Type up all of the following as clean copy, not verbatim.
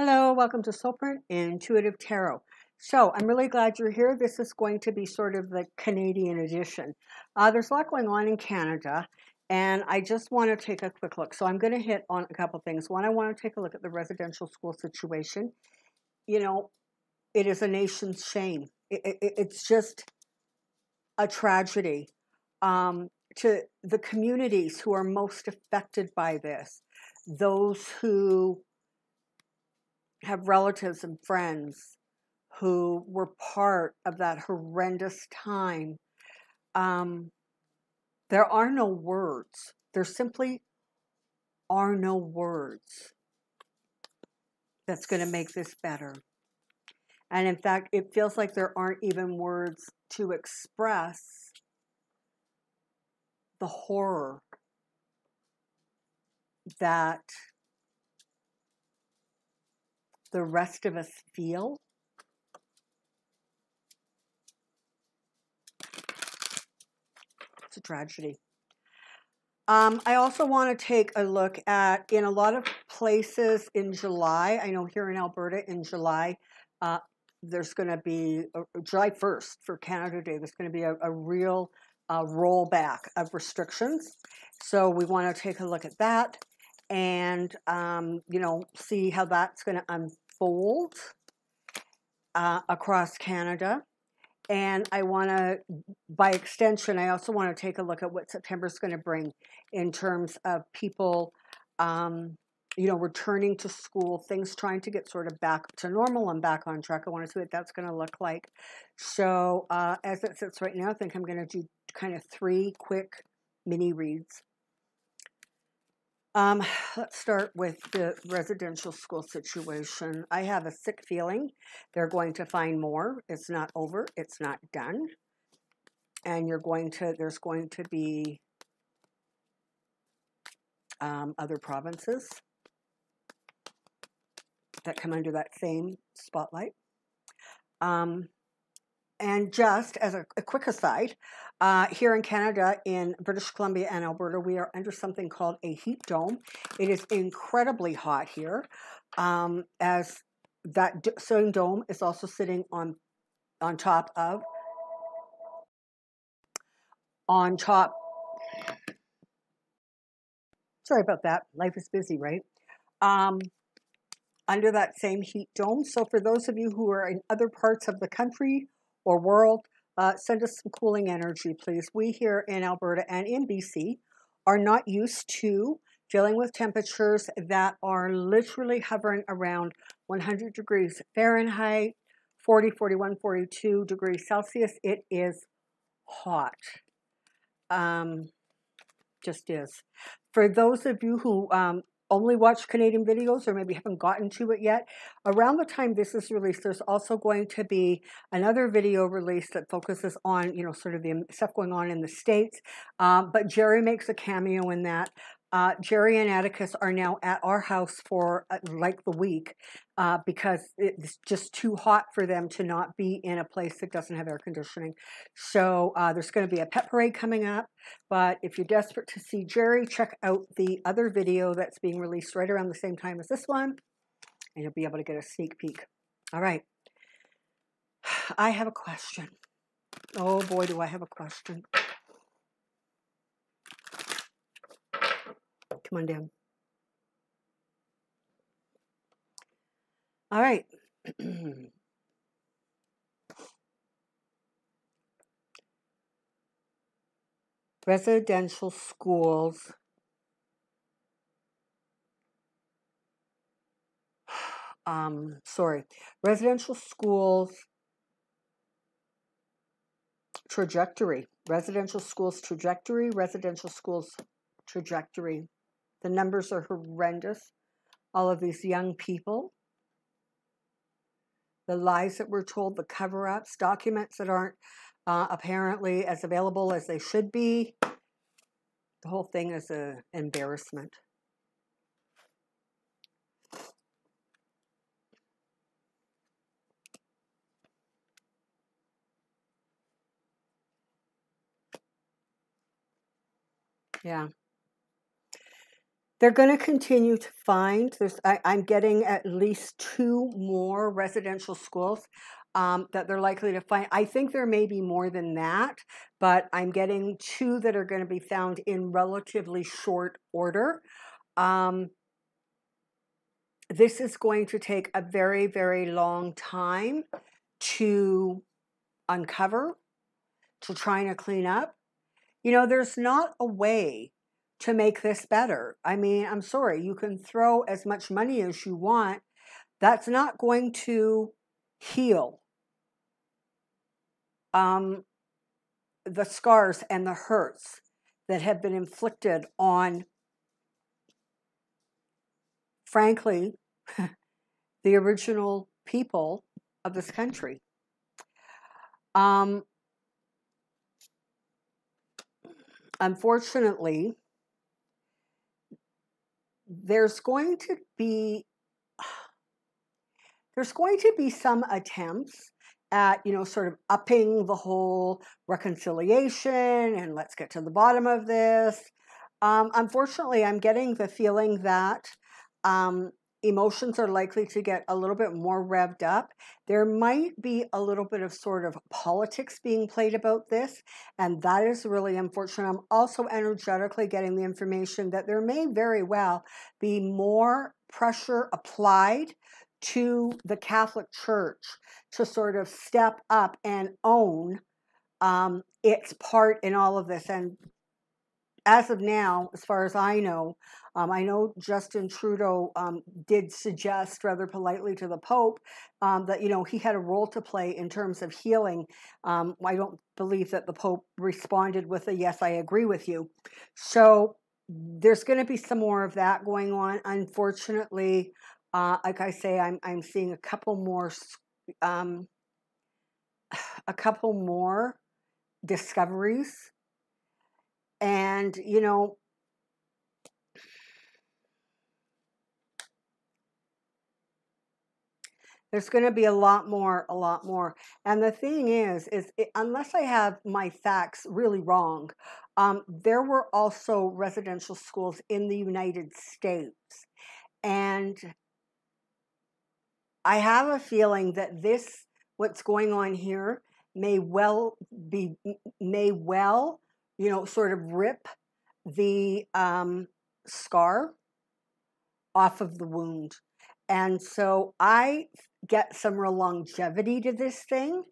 Hello, welcome to Soulprint Intuitive Tarot. So I'm really glad you're here. This is going to be sort of the Canadian edition. There's a lot going on in Canada, and I just want to take a quick look. So I'm going to hit on a couple things. One, I want to take a look at the residential school situation. You know, it is a nation's shame. It's just a tragedy to the communities who are most affected by this, those who have relatives and friends who were part of that horrendous time. There are no words. There simply are no words that's going to make this better. And in fact, it feels like there aren't even words to express the horror that the rest of us feel. It's a tragedy. I also want to take a look at, in a lot of places in July, I know here in Alberta in July, there's going to be, July 1st for Canada Day, there's going to be a real rollback of restrictions. So we want to take a look at that and, see how that's going to unfold across Canada. And I want to, by extension, I also want to take a look at what September is going to bring in terms of people, returning to school, things trying to get sort of back to normal and back on track. I want to see what that's going to look like. So as it sits right now, I think I'm going to do kind of 3 quick mini reads. Let's start with the residential school situation. I have a sick feeling they're going to find more. It's not over. It's not done. And there's going to be other provinces that come under that same spotlight. And just as a quick aside, here in Canada, in British Columbia and Alberta, we are under something called a heat dome. It is incredibly hot here, as that same dome is also sitting on top. Sorry about that. Life is busy, right? Under that same heat dome. So for those of you who are in other parts of the country or world, send us some cooling energy, please. We here in Alberta and in BC are not used to dealing with temperatures that are literally hovering around 100 degrees Fahrenheit, 40, 41, 42 degrees Celsius. It is hot. Just is. For those of you who only watch Canadian videos or maybe haven't gotten to it yet, around the time this is released, there's also going to be another video released that focuses on, sort of the stuff going on in the States. But Jerry makes a cameo in that. Jerry and Atticus are now at our house for like the week because it's just too hot for them to not be in a place that doesn't have air conditioning. So there's going to be a pet parade coming up. But if you're desperate to see Jerry, check out the other video that's being released right around the same time as this one, and you'll be able to get a sneak peek. All right. I have a question. Oh boy, do I have a question. Come on down. All right. Residential schools. Residential schools trajectory. Residential schools trajectory. Residential schools trajectory. The numbers are horrendous. All of these young people, the lies that we're told, the cover-ups, documents that aren't apparently as available as they should be. The whole thing is an embarrassment. Yeah. They're going to continue to find, I'm getting at least 2 more residential schools that they're likely to find. I think there may be more than that, but I'm getting 2 that are going to be found in relatively short order. This is going to take a very, very long time to uncover, to try to clean up. You know, there's not a way to make this better. I mean, I'm sorry, you can throw as much money as you want. That's not going to heal the scars and the hurts that have been inflicted on, frankly, the original people of this country. Unfortunately, there's going to be some attempts at, you know, sort of upping the whole reconciliation and let's get to the bottom of this. Unfortunately, I'm getting the feeling that emotions are likely to get a little bit more revved up. There might be a little bit of sort of politics being played about this, and that is really unfortunate. I'm also energetically getting the information that there may very well be more pressure applied to the Catholic Church to sort of step up and own its part in all of this. And as of now, as far as I know Justin Trudeau did suggest rather politely to the Pope that, you know, he had a role to play in terms of healing. I don't believe that the Pope responded with a yes, I agree with you. So there's going to be some more of that going on. Unfortunately, like I say, I'm seeing a couple more discoveries. And, you know, there's going to be a lot more. And the thing is unless I have my facts really wrong, there were also residential schools in the United States. And I have a feeling that what's going on here may well, you know, sort of rip the scar off of the wound. And so I get some real longevity to this thing.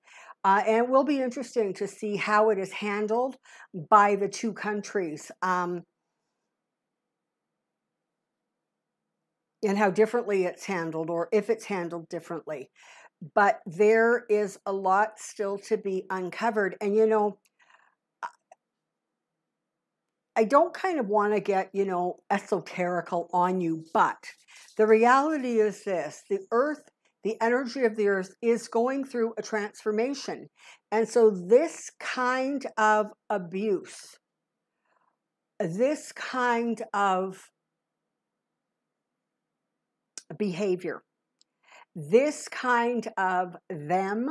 And it will be interesting to see how it is handled by the 2 countries. And how differently it's handled, or if it's handled differently. But there is a lot still to be uncovered. And, you know, I don't kind of want to get, you know, esoterical on you, but the reality is this: the earth, the energy of the earth is going through a transformation. And so this kind of abuse, this kind of behavior, this kind of them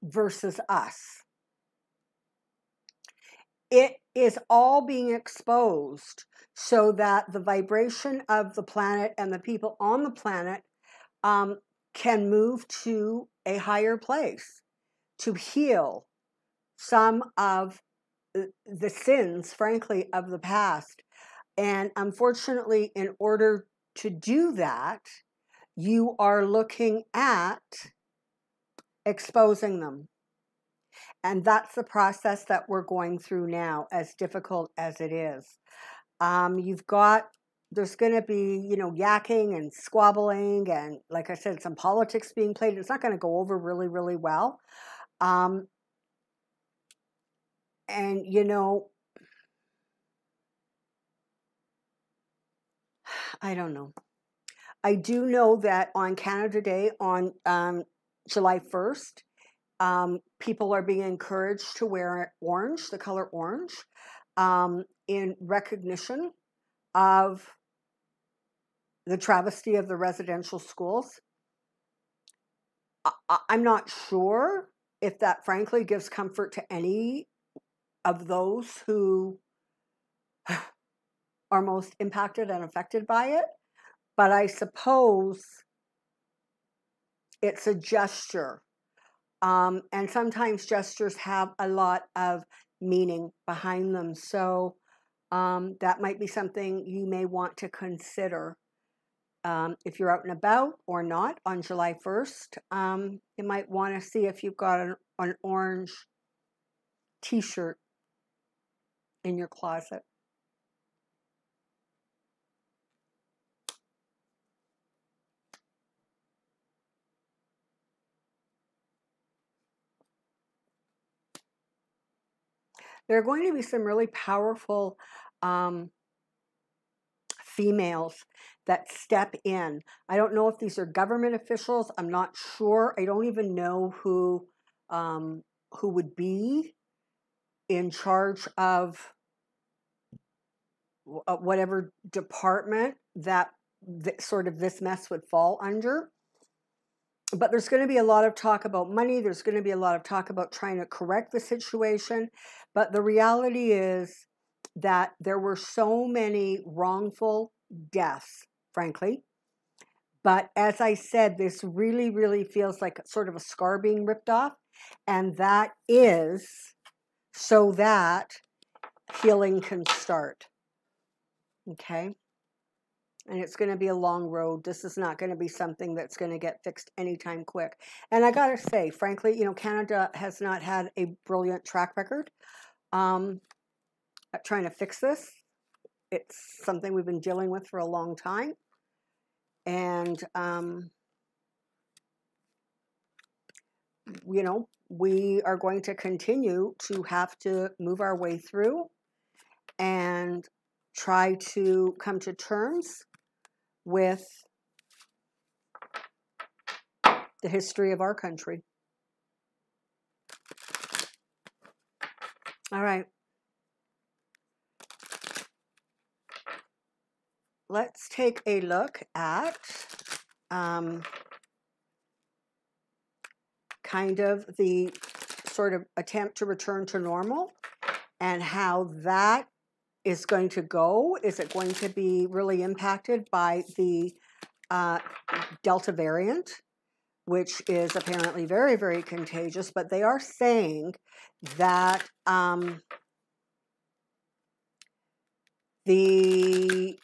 versus us, it is all being exposed so that the vibration of the planet and the people on the planet can move to a higher place to heal some of the sins, frankly, of the past. And unfortunately, in order to do that, you are looking at exposing them. And that's the process that we're going through now, as difficult as it is. There's going to be, you know, yakking and squabbling and, like I said, some politics being played. It's not going to go over really, really well. And, you know, I don't know. I do know that on Canada Day, on July 1st, people are being encouraged to wear orange, the color orange, in recognition of the travesty of the residential schools. I'm not sure if that, frankly, gives comfort to any of those who are most impacted and affected by it. But I suppose it's a gesture. And sometimes gestures have a lot of meaning behind them. So that might be something you may want to consider. If you're out and about or not on July 1st, you might want to see if you've got an orange t-shirt in your closet. There are going to be some really powerful females that step in. I don't know if these are government officials. I'm not sure. I don't even know who would be in charge of whatever department that sort of this mess would fall under. But there's going to be a lot of talk about money. There's going to be a lot of talk about trying to correct the situation. But the reality is that there were so many wrongful deaths, frankly. But as I said, this really, really feels like sort of a scar being ripped off. And that is so that healing can start. Okay? And it's going to be a long road. This is not going to be something that's going to get fixed anytime quick. And I got to say, frankly, you know, Canada has not had a brilliant track record at trying to fix this. It's something we've been dealing with for a long time. And, you know, we are going to continue to have to move our way through and try to come to terms with the history of our country. All right. Let's take a look at kind of the sort of attempt to return to normal and how that is going to go. Is it going to be really impacted by the Delta variant, which is apparently very, very contagious? But they are saying that the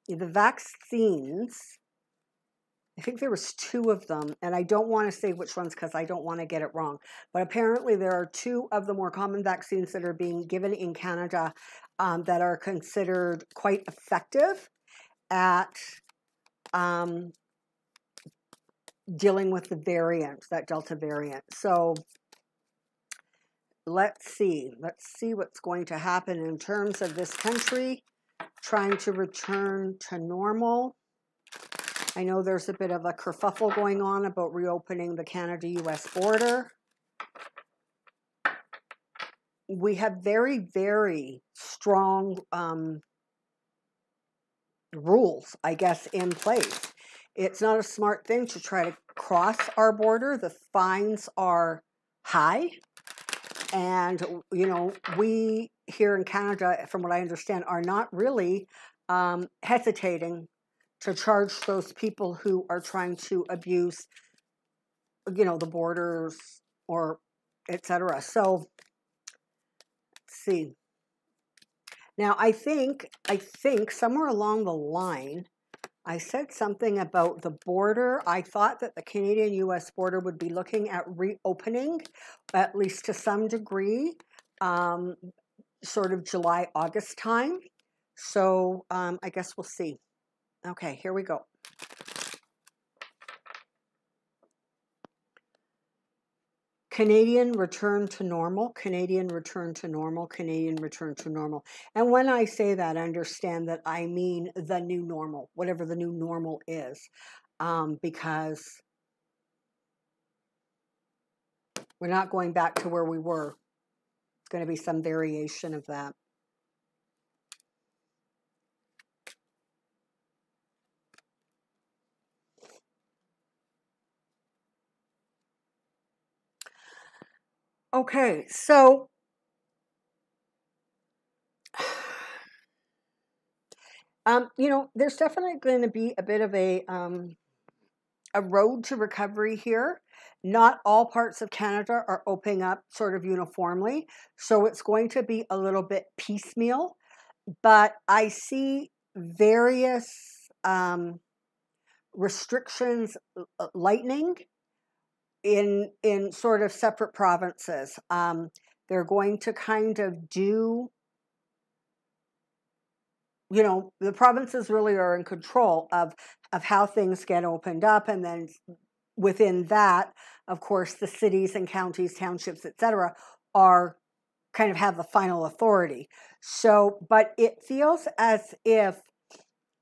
vaccines, I think there was 2 of them, and I don't want to say which ones because I don't want to get it wrong. But apparently there are 2 of the more common vaccines that are being given in Canada that are considered quite effective at dealing with the variant, that Delta variant. So let's see what's going to happen in terms of this country trying to return to normal. I know there's a bit of a kerfuffle going on about reopening the Canada-US border. We have very, very strong rules, I guess, in place. It's not a smart thing to try to cross our border. The fines are high. And, you know, we here in Canada, from what I understand, are not really hesitating to charge those people who are trying to abuse, you know, the borders or etc. So, let's see. Now, I think somewhere along the line, I said something about the border. I thought that the Canadian-US border would be looking at reopening, at least to some degree, sort of July, August time. So I guess we'll see. Okay, here we go. Canadian return to normal, Canadian return to normal, Canadian return to normal. And when I say that, understand that I mean the new normal, whatever the new normal is, because we're not going back to where we were. It's going to be some variation of that. Okay, so You know, there's definitely going to be a bit of a road to recovery here. Not all parts of Canada are opening up sort of uniformly, so it's going to be a little bit piecemeal. But I see various restrictions lightening in sort of separate provinces. They're going to kind of do, you know, the provinces really are in control of how things get opened up, and then within that, of course, the cities and counties, townships, etc., are kind of have the final authority. So, but it feels as if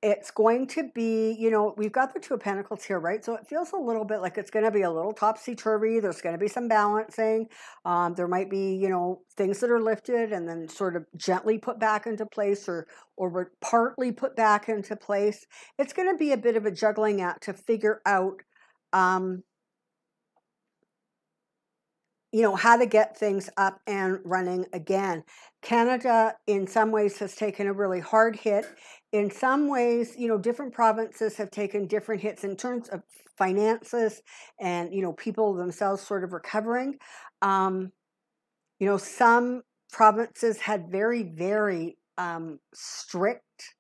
it's going to be, you know, we've got the Two of Pentacles here, right? So it feels a little bit like it's going to be a little topsy-turvy. There's going to be some balancing. There might be, you know, things that are lifted and then sort of gently put back into place, or partly put back into place. It's going to be a bit of a juggling act to figure out, you know, how to get things up and running again. Canada, in some ways, has taken a really hard hit. In some ways, you know, different provinces have taken different hits in terms of finances and, you know, people themselves sort of recovering. You know, some provinces had very, very strict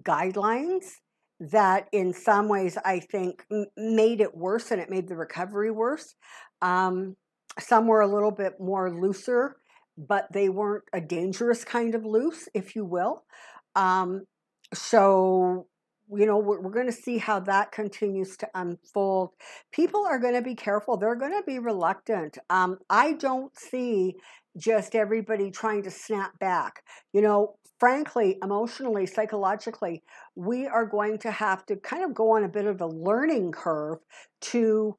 guidelines that in some ways I think made it worse, and it made the recovery worse. Some were a little bit more looser, but they weren't a dangerous kind of loose, if you will. So, you know, we're going to see how that continues to unfold. People are going to be careful. They're going to be reluctant. I don't see just everybody trying to snap back. You know, frankly, emotionally, psychologically, we are going to have to kind of go on a bit of a learning curve to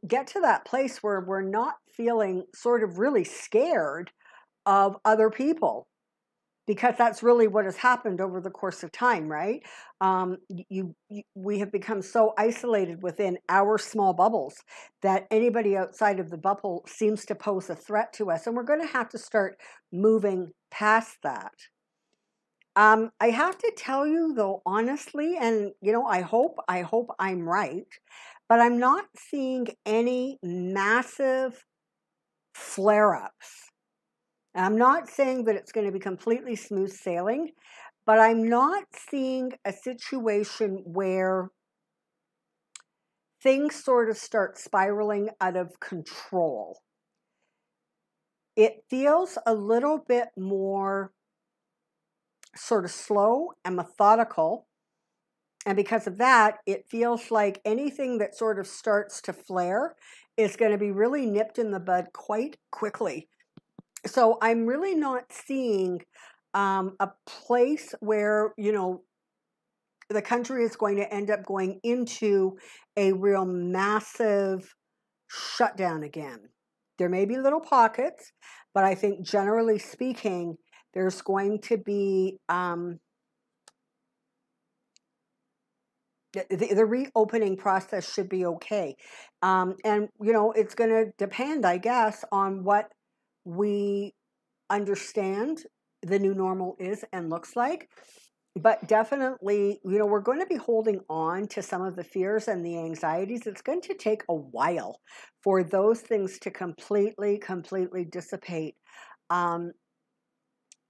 get to that place where we're not feeling sort of really scared of other people, because that's really what has happened over the course of time, right? We have become so isolated within our small bubbles that anybody outside of the bubble seems to pose a threat to us, and we're going to have to start moving past that. I have to tell you, though, honestly, and you know, I hope I'm right, but I'm not seeing any massive flare-ups. I'm not saying that it's going to be completely smooth sailing, but I'm not seeing a situation where things sort of start spiraling out of control. It feels a little bit more sort of slow and methodical. And because of that, it feels like anything that sort of starts to flare is going to be really nipped in the bud quite quickly. So I'm really not seeing a place where, you know, the country is going to end up going into a real massive shutdown again. There may be little pockets, but I think generally speaking, there's going to be the reopening process should be okay. And, you know, it's going to depend, I guess, on what we understand the new normal is and looks like. But definitely, you know, we're going to be holding on to some of the fears and the anxieties. It's going to take a while for those things to completely dissipate.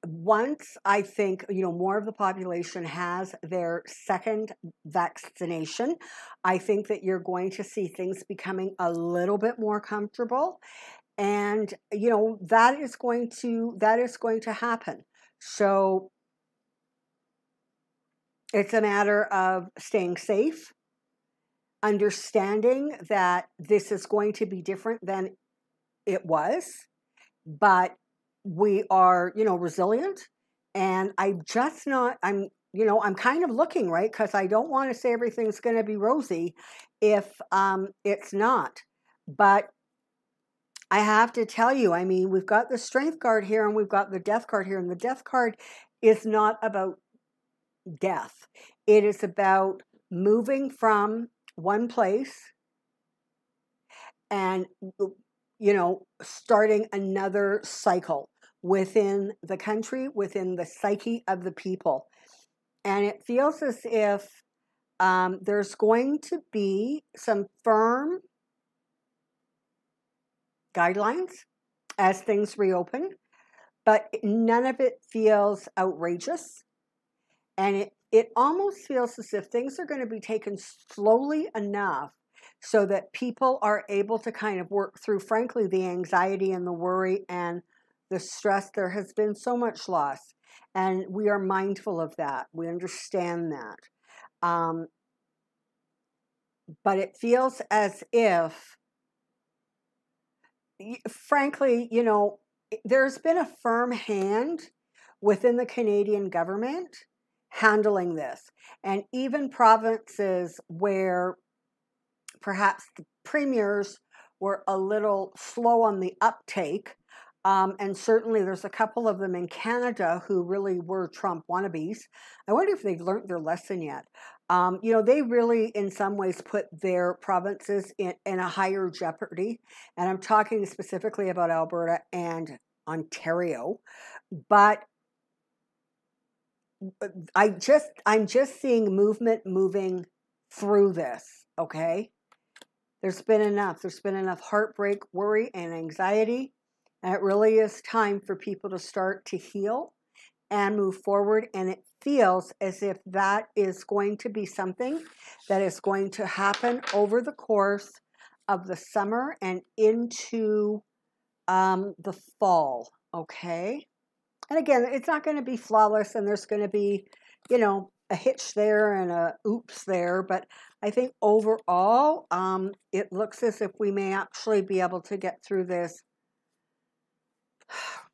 Once I think, you know, more of the population has their second vaccination, I think that you're going to see things becoming a little bit more comfortable. And, you know, that is going to happen. So it's a matter of staying safe, understanding that this is going to be different than it was, but we are, you know, resilient. And I'm kind of looking, right, because I don't want to say everything's going to be rosy if it's not. But I have to tell you, I mean, we've got the Strength card here and we've got the Death card here, and the Death card is not about death. It is about moving from one place and, you know, starting another cycle within the country, within the psyche of the people. And it feels as if there's going to be some firm guidelines as things reopen, but none of it feels outrageous. And it almost feels as if things are going to be taken slowly enough so that people are able to kind of work through, frankly, the anxiety and the worry and the stress. There has been so much loss, and we are mindful of that. We understand that. But it feels as if, frankly, you know, there's been a firm hand within the Canadian government handling this. And even provinces where perhaps the premiers were a little slow on the uptake, and certainly there's a couple of them in Canada who really were Trump wannabes. I wonder if they've learned their lesson yet. You know, they really, in some ways, put their provinces in a higher jeopardy. And I'm talking specifically about Alberta and Ontario. But I'm just seeing movement moving through this, okay? There's been enough. There's been enough heartbreak, worry, and anxiety. And it really is time for people to start to heal and move forward. And it feels as if that is going to be something that is going to happen over the course of the summer and into the fall, okay? And again, it's not going to be flawless, and there's going to be, you know, a hitch there and a oops there. But I think overall, it looks as if we may actually be able to get through this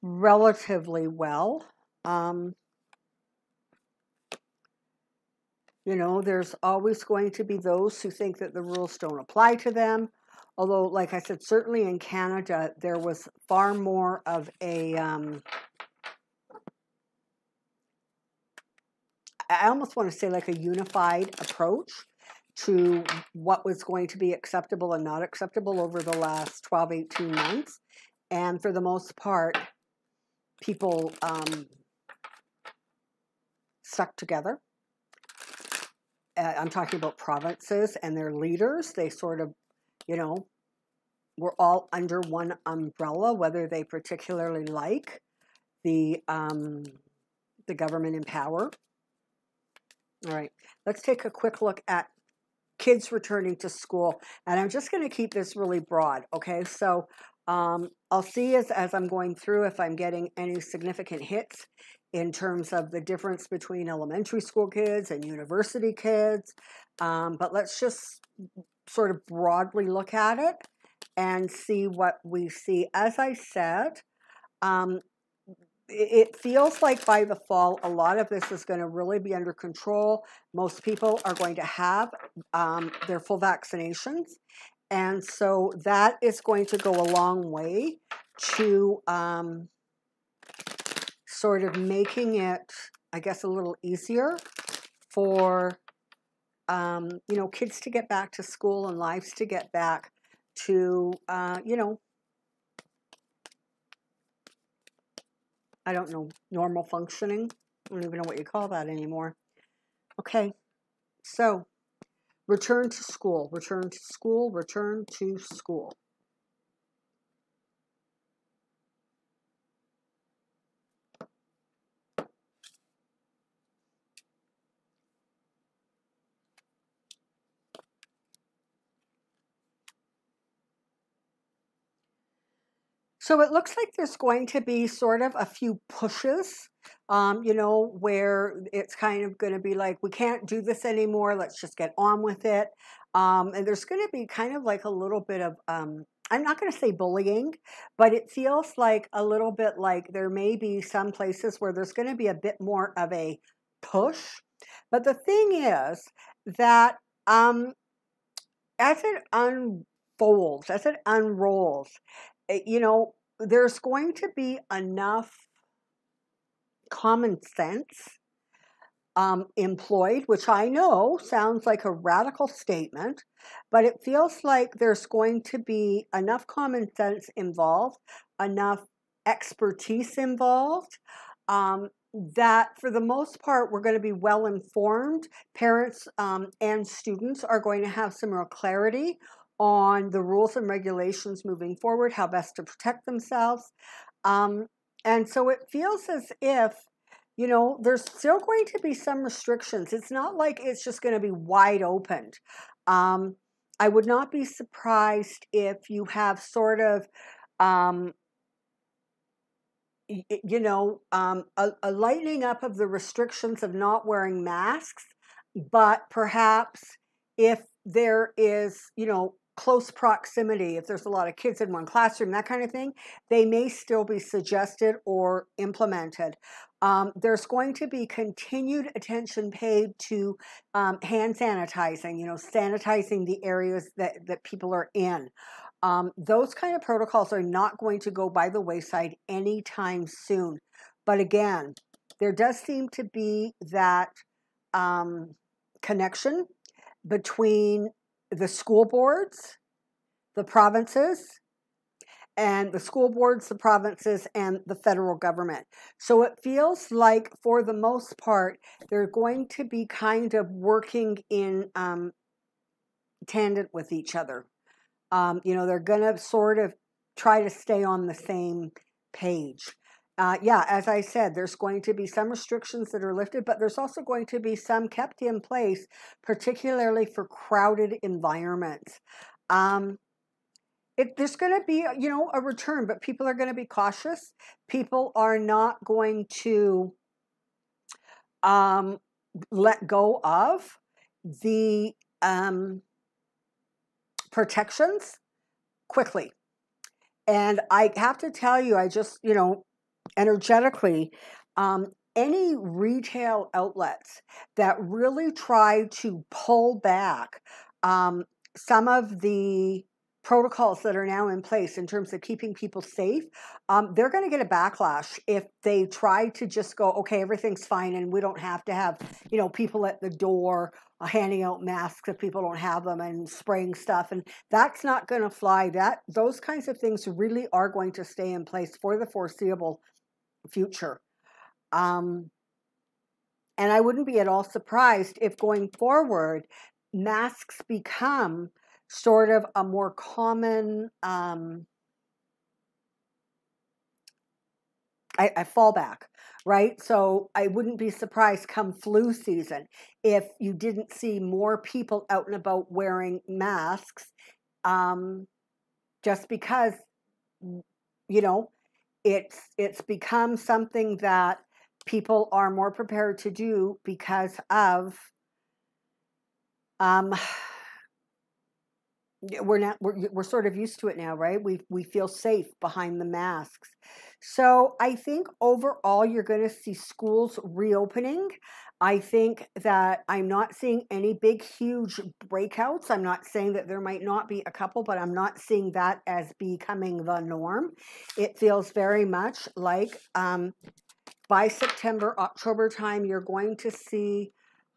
relatively well. You know, there's always going to be those who think that the rules don't apply to them. Although, like I said, certainly in Canada, there was far more of a, I almost want to say like a unified approach to what was going to be acceptable and not acceptable over the last 12, 18 months. And for the most part, people stuck together. I'm talking about provinces and their leaders. They sort of, you know, were all under one umbrella, whether they particularly like the government in power. All right, let's take a quick look at kids returning to school. And I'm just going to keep this really broad, okay? So I'll see as I'm going through if I'm getting any significant hits in terms of the difference between elementary school kids and university kids. But let's just sort of broadly look at it and see what we see. As I said, it feels like by the fall, a lot of this is going to really be under control. Most people are going to have their full vaccinations. And so that is going to go a long way to sort of making it, I guess, a little easier for, you know, kids to get back to school and lives to get back to, you know, I don't know, normal functioning. I don't even know what you call that anymore. Okay, so return to school, return to school, return to school. So it looks like there's going to be sort of a few pushes, you know, where it's kind of going to be like, we can't do this anymore. Let's just get on with it. And there's going to be kind of like a little bit of, I'm not going to say bullying, but it feels like a little bit like there may be some places where there's going to be a bit more of a push. But the thing is that as it unfolds, as it unrolls, you know, there's going to be enough common sense employed, which I know sounds like a radical statement, but it feels like there's going to be enough common sense involved, enough expertise involved, that for the most part, we're going to be well informed. Parents and students are going to have some real clarity on the rules and regulations moving forward, how best to protect themselves. And so it feels as if, you know, there's still going to be some restrictions. It's not like it's just going to be wide open. I would not be surprised if you have sort of, you know, a lightening up of the restrictions of not wearing masks, but perhaps if there is, you know, close proximity, if there's a lot of kids in one classroom, that kind of thing, they may still be suggested or implemented. There's going to be continued attention paid to hand sanitizing, you know, sanitizing the areas that people are in. Those kind of protocols are not going to go by the wayside anytime soon. But again, there does seem to be that connection between the school boards, the provinces, and the school boards, the provinces, and the federal government. So it feels like, for the most part, they're going to be kind of working in tandem with each other. You know, they're going to sort of try to stay on the same page. Yeah, as I said, there's going to be some restrictions that are lifted, but there's also going to be some kept in place, particularly for crowded environments. There's going to be, you know, a return, but people are going to be cautious. People are not going to let go of the protections quickly. And I have to tell you, I just, you know, energetically, any retail outlets that really try to pull back some of the protocols that are now in place in terms of keeping people safe, they're going to get a backlash if they try to just go, okay, everything's fine and we don't have to have, you know, people at the door handing out masks if people don't have them and spraying stuff. And that's not going to fly. Those kinds of things really are going to stay in place for the foreseeable future. And I wouldn't be at all surprised if going forward, masks become sort of a more common a fallback, right? So I wouldn't be surprised come flu season if you didn't see more people out and about wearing masks, just because, you know, it's become something that people are more prepared to do because of we're sort of used to it now, right? We feel safe behind the masks. So I think overall you're going to see schools reopening. I think that I'm not seeing any big, huge breakouts. I'm not saying that there might not be a couple, but I'm not seeing that as becoming the norm. It feels very much like by September, October time, you're going to see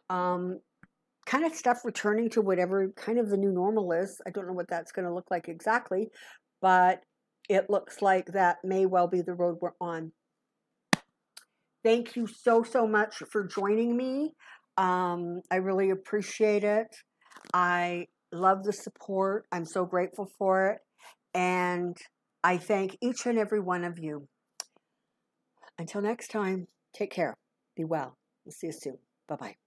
kind of stuff returning to whatever kind of the new normal is. I don't know what that's going to look like exactly, but it looks like that may well be the road we're on. Thank you so, so much for joining me. I really appreciate it. I love the support. I'm so grateful for it. And I thank each and every one of you. Until next time, take care. Be well. We'll see you soon. Bye-bye.